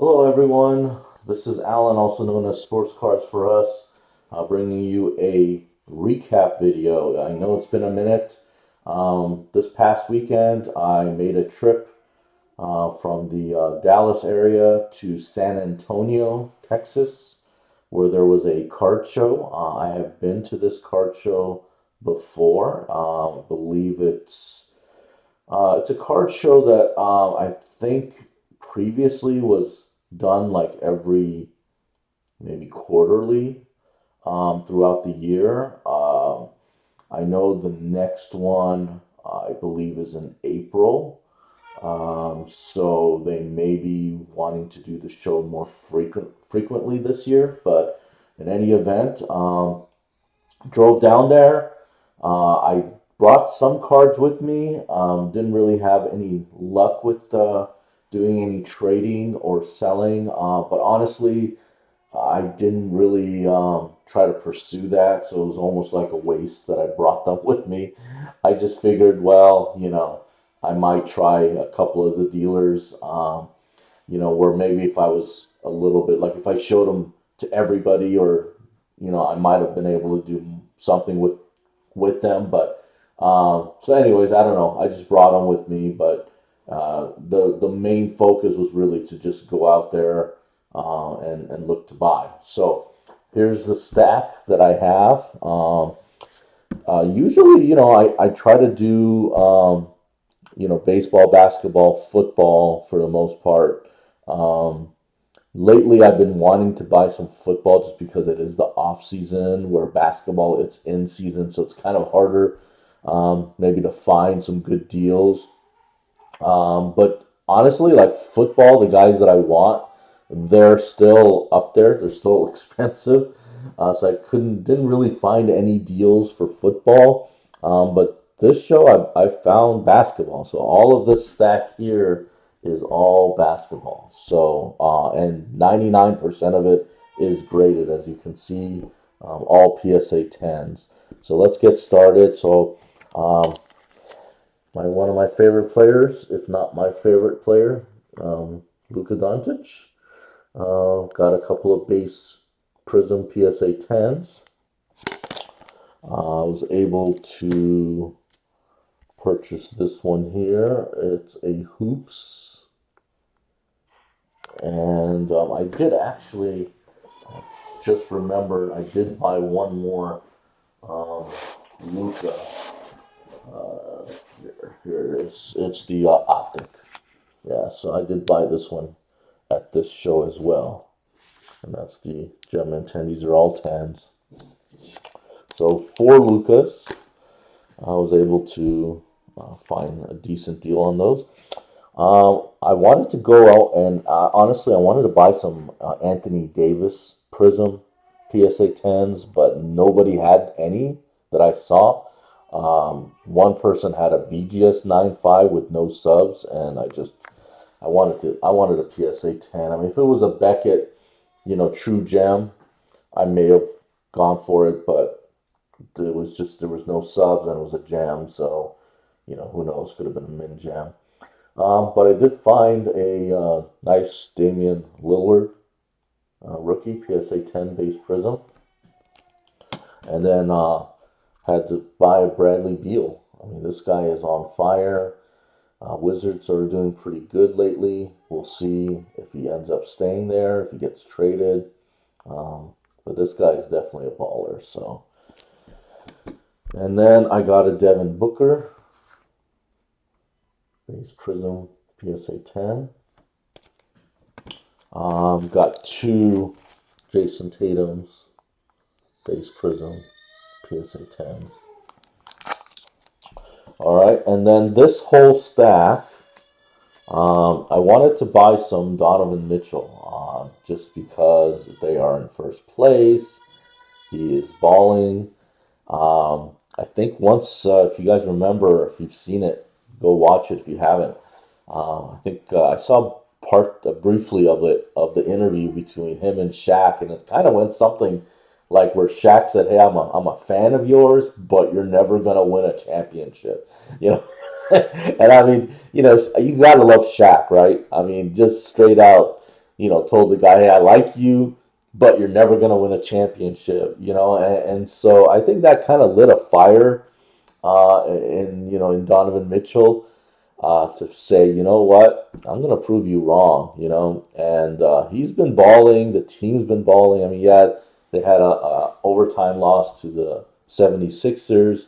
Hello, everyone. This is Alan, also known as Sports Cards for Us, bringing you a recap video. I know it's been a minute. This past weekend, I made a trip from the Dallas area to San Antonio, Texas, where there was a card show. I have been to this card show before. I believe it's a card show that I think previously was done like every maybe quarterly throughout the year. I know the next one I believe is in April. So they may be wanting to do the show more frequently this year. But in any event, drove down there. I brought some cards with me. Didn't really have any luck with doing any trading or selling. But honestly, I didn't really try to pursue that. So it was almost like a waste that I brought them with me. I just figured, well, I might try a couple of the dealers. Where maybe if I was a little bit like if I showed them to everybody, or I might have been able to do something with them. But so, anyways, I don't know. I just brought them with me, but the main focus was really to just go out there and look to buy. So here's the stack that I have. Usually, I try to do baseball, basketball, football for the most part. Um, Lately, I've been wanting to buy some football just because it is the off season, where basketball it's in season, so it's kind of harder maybe to find some good deals. But honestly, like football, the guys that I want, they're still up there. They're still expensive, so didn't really find any deals for football. But this show, I found basketball. So all of this stack here is all basketball. So and 99% of it is graded, as you can see, all PSA 10s. So let's get started. So um, one of my favorite players, if not my favorite player, Luka Doncic. Got a couple of base Prism PSA 10s. I was able to purchase this one here. It's a Hoops. And I did actually just remember I did buy one more Luka. Here it is. It's the Optic. Yeah, so I did buy this one at this show as well. And that's the Gem 10. These are all 10s. So for Lucas, I was able to find a decent deal on those. I wanted to go out and honestly, I wanted to buy some Anthony Davis Prism PSA 10s, but nobody had any that I saw. One person had a BGS 9.5 with no subs, and I wanted a PSA 10. I mean, if it was a Beckett, true gem, I may have gone for it, but there was no subs and it was a gem, so who knows? Could have been a min gem. But I did find a nice Damian Lillard rookie PSA 10 base prism, and then had to buy a Bradley Beal. I mean, this guy is on fire. Wizards are doing pretty good lately. We'll see if he ends up staying there, if he gets traded. But this guy is definitely a baller. So, and then I got a Devin Booker base prism PSA 10. Got two Jason Tatum's base prism PSA 10s. All right, and then this whole stack, I wanted to buy some Donovan Mitchell just because they are in first place. He is balling. I think once, if you guys remember, if you've seen it, go watch it if you haven't. I think I saw part briefly of it, of the interview between him and Shaq, and it kind of went something like where Shaq said, "Hey, I'm a fan of yours, but you're never gonna win a championship," you know. And I mean, you gotta love Shaq, right? I mean, just straight out. told the guy, hey, I like you, but you're never going to win a championship, and so I think that kind of lit a fire in Donovan Mitchell to say, you know what, I'm going to prove you wrong, and he's been balling. The team's been balling. I mean, yeah, they had a overtime loss to the 76ers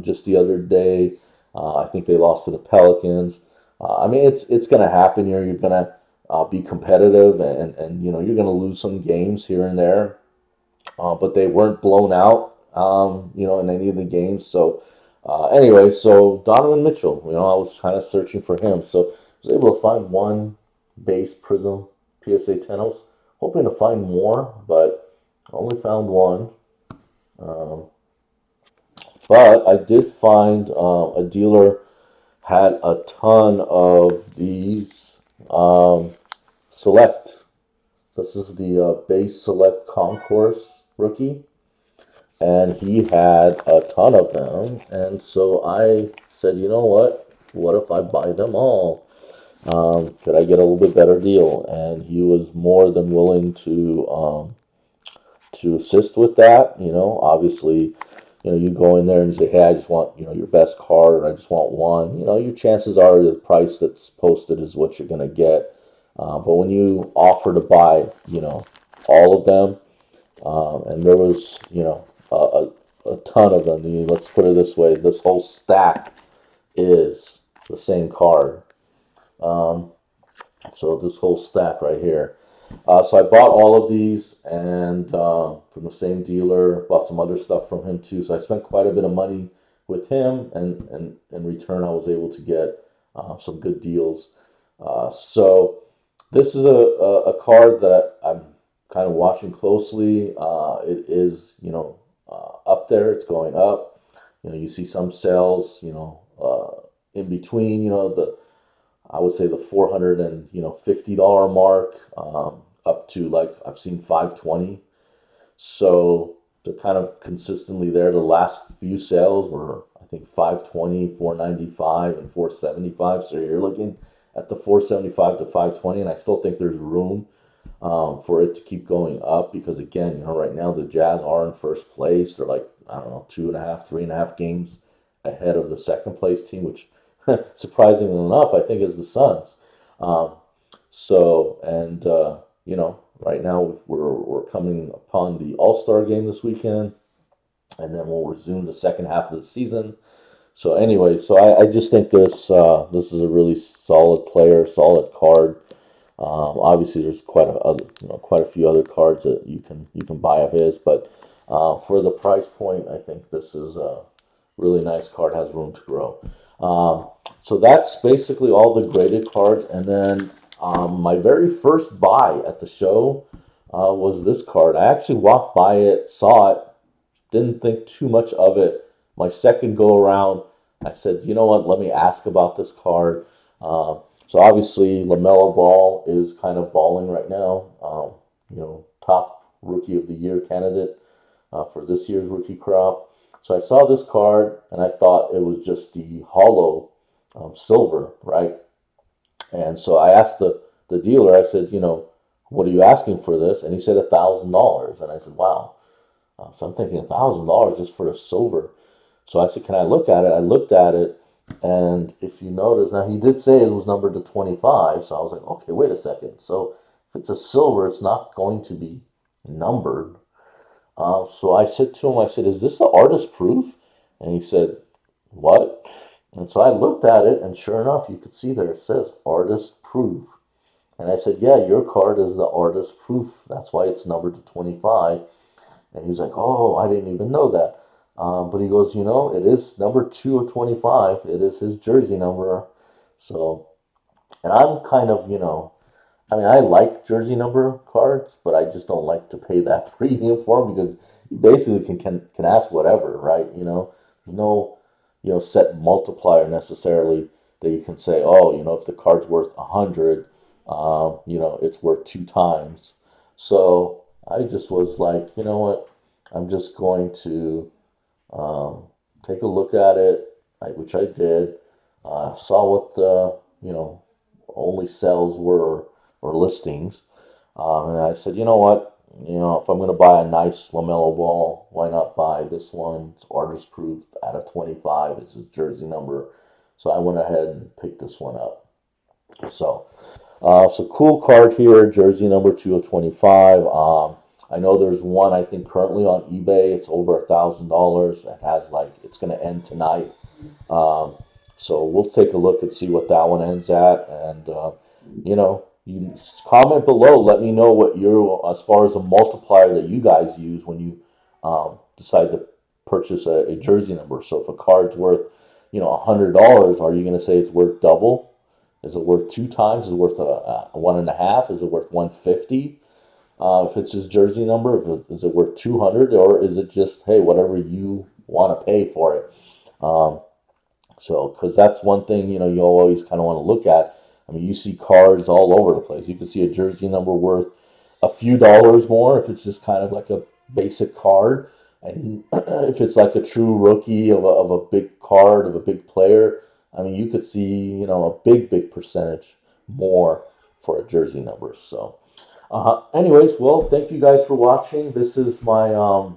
just the other day. I think they lost to the Pelicans. I mean, it's going to happen here. You're going to be competitive, and you're going to lose some games here and there, but they weren't blown out, in any of the games. So, anyway, so Donovan Mitchell, I was kind of searching for him. So I was able to find one base Prism PSA 10. I was hoping to find more, but I only found one. Um, but I did find a dealer had a ton of these select. This is the base select concourse rookie, and he had a ton of them. And so I said, you know what? What if I buy them all? Could I get a little bit better deal? And he was more than willing to assist with that. Obviously, you go in there and say, hey, I just want your best card, or I just want one. Your chances are the price that's posted is what you're gonna get. But when you offer to buy, all of them, and there was, a ton of them. Let's put it this way: this whole stack is the same card. Um, so this whole stack right here. So I bought all of these, and from the same dealer, bought some other stuff from him too. So I spent quite a bit of money with him, and in return, I was able to get some good deals. So this is a card that I'm kind of watching closely. It is, up there. It's going up. You see some sales, in between, I would say the 400 and $50 mark, up to like I've seen 520. So they're kind of consistently there. The last few sales were, I think, 520, 495, and 475. So you're looking at the 475 to 520, and I still think there's room for it to keep going up because, again, right now the Jazz are in first place. They're like, I don't know, 2.5, 3.5 games ahead of the second place team, which surprisingly enough, I think is the Suns. Um, right now we're coming upon the All Star game this weekend, and then we'll resume the second half of the season. So anyway, so I just think this is a really solid player, solid card. Obviously, there's quite a few other cards that you can buy of his, but for the price point, I think this is a really nice card. Has room to grow. So that's basically all the graded cards, and then my very first buy at the show was this card. I actually walked by it, saw it, didn't think too much of it. My second go around, I said, you know what? Let me ask about this card. So obviously, LaMelo Ball is kind of balling right now. Top rookie of the year candidate for this year's rookie crop. So I saw this card and I thought it was just the hollow silver, right? And so I asked the dealer. I said, what are you asking for this? And he said $1,000. And I said, wow. So I'm thinking $1,000 just for a silver. So I said, can I look at it? I looked at it, and if you notice, now he did say it was numbered to 25. So I was like, okay, wait a second. So if it's a silver, it's not going to be numbered. So I said to him, I said, is this the artist proof? And he said, what? And so I looked at it, and sure enough, you could see there it says artist proof. And I said, yeah, your card is the artist proof. That's why it's numbered to 25. And he was like, oh, I didn't even know that. But he goes, it is number 2 of 25. It is his jersey number. So, and I'm kind of, I mean, I like jersey number cards, but I just don't like to pay that premium for them because you basically can ask whatever, right? There's no, set multiplier necessarily that you can say, oh, if the card's worth 100, it's worth 2 times. So I just was like, you know what? I'm just going to take a look at it, which I did. Saw what the only sales were or listings. And I said, you know what? If I'm going to buy a nice LaMelo Ball, why not buy this one? It's artist proof out of 25. It's his jersey number. So I went ahead and picked this one up. So cool card here, jersey number 2 of 25. I know there's one I think currently on eBay. It's over $1,000. It has it's going to end tonight. So we'll take a look and see what that one ends at, and you comment below. Let me know what as far as a multiplier that you guys use when you decide to purchase a jersey number. So if a card's worth $100, are you going to say it's worth double? Is it worth 2 times? Is it worth a 1.5? Is it worth 150? If it's his jersey number, is it worth 200, or is it just, hey, whatever you want to pay for it? Because that's one thing you always kind of want to look at. I mean, you see cards all over the place. You can see a jersey number worth a few dollars more if it's just kind of like a basic card, and if it's like a true rookie of a big card of a big player, I mean, you could see a big percentage more for a jersey number. So. Anyways, well, thank you guys for watching. This is my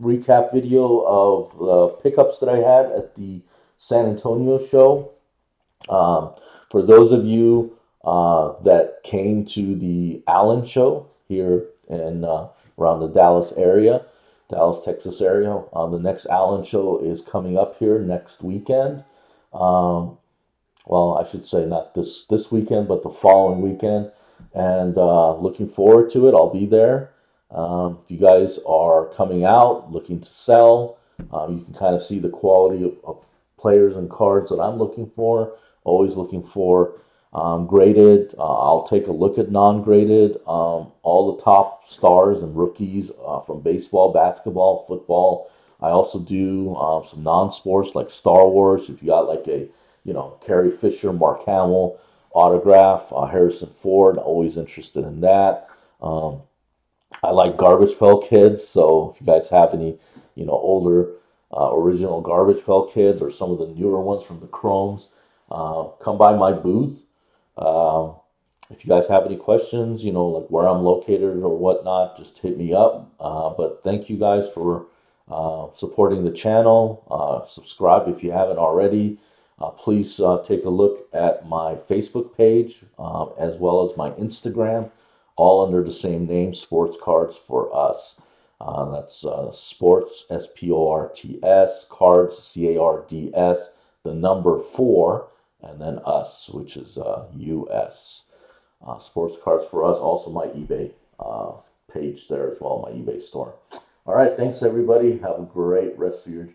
recap video of the pickups that I had at the San Antonio show. For those of you that came to the Allen show here in around the Dallas area, Dallas, Texas area, the next Allen show is coming up here next weekend. Well, I should say not this weekend, but the following weekend. And looking forward to it. I'll be there. If you guys are coming out looking to sell, you can kind of see the quality of players and cards that I'm looking for. Always looking for graded. I'll take a look at non-graded. All the top stars and rookies from baseball, basketball, football. I also do some non-sports like Star Wars. If you got like a Carrie Fisher, Mark Hamill autograph, Harrison Ford, always interested in that. I like Garbage Pail Kids, so if you guys have any, older original Garbage Pail Kids or some of the newer ones from the Chromes, come by my booth. If you guys have any questions, like where I'm located or whatnot, just hit me up. But thank you guys for supporting the channel. Subscribe if you haven't already. Please take a look at my Facebook page as well as my Instagram, all under the same name, Sports Cards for Us. That's Sports, SPORTS, Cards, CARDS, the number 4, and then Us, which is US. Sports Cards for Us, also my eBay page there as well, my eBay store. All right, thanks everybody. Have a great rest of your